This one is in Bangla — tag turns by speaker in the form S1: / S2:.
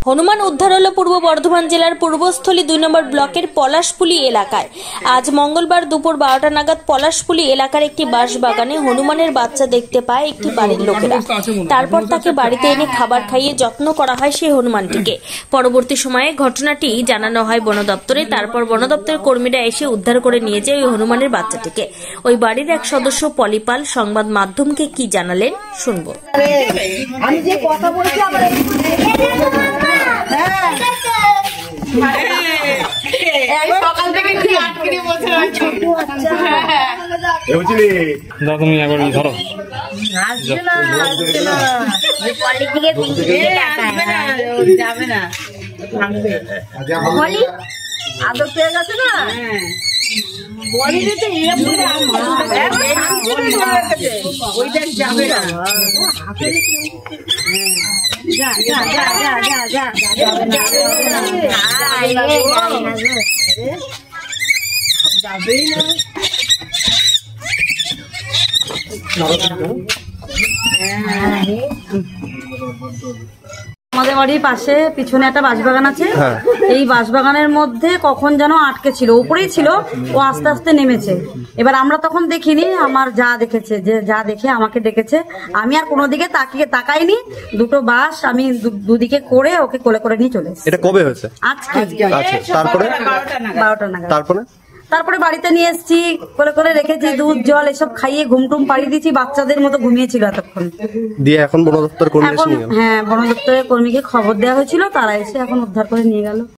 S1: হনুমান উদ্ধার হল পূর্ব বর্ধমান জেলার পূর্বস্থলী 2 নম্বর ব্লকের পলাশপুলি এলাকায়। আজ মঙ্গলবার দুপুর 12টা নাগাদ পলাশপুলি এলাকার একটি বাঁশবাগানে হনুমানের বাচ্চা দেখতে পায় একটি বাড়ির লোকেরা। তারপর তাকে বাড়িতে এনে খাবার খাইয়ে যত্ন করা হয় সেই হনুমানটিকে। পরবর্তী সময়ে ঘটনাটি জানানো হয় বন দপ্তরে। তারপর বন দপ্তরের কর্মীরা এসে উদ্ধার করে নিয়ে যায় ওই হনুমানের বাচ্চাটিকে। ওই বাড়ির এক সদস্য পলিপাল সংবাদ মাধ্যমকে কি জানালেন শুনবো।
S2: আমি যে কথা বলছি সকাল থেকে
S3: তুমি একবার ধরো
S2: যাবে না আদর পেয়ে গেছে না ওইটা যাবে না যাবেই না
S4: আমাদের বাড়ির পাশে পিছনে একটা বাঁশবাগান আছে। এই বাঁশবাগানের মধ্যে কখন যেন আটকে ছিল, উপরেই ছিল, ও আস্তে আস্তে নেমেছে। এবার আমরা তখন দেখিনি, আমার যা দেখেছে, যে যা দেখে আমাকে ডেকেছে। আমি আর কোনো দিকে তাকাইনি। দুটো বাঁশ আমি দুদিকে করে ওকে কোলে করে নিয়ে চলে এসেছি।
S5: এটা কবে হয়েছে?
S4: আজকে।
S5: আচ্ছা, তারপরে
S4: 12টা নাগাদ।
S5: তারপরে
S4: বাড়িতে নিয়ে এসেছি, কোলে করে রেখেছি, দুধ জল এসব খাইয়ে ঘুমটুম পাড়িয়ে দিয়েছি। বাচ্চাদের মতো ঘুমিয়েছিল এতক্ষণ।
S5: দিয়ে এখন বন দপ্তর কর্মী এসে নিয়ে গেল।
S4: হ্যাঁ, বন দপ্তরের কর্মীকে খবর দেওয়া হয়েছিল, তারা এসে এখন উদ্ধার করে নিয়ে গেল।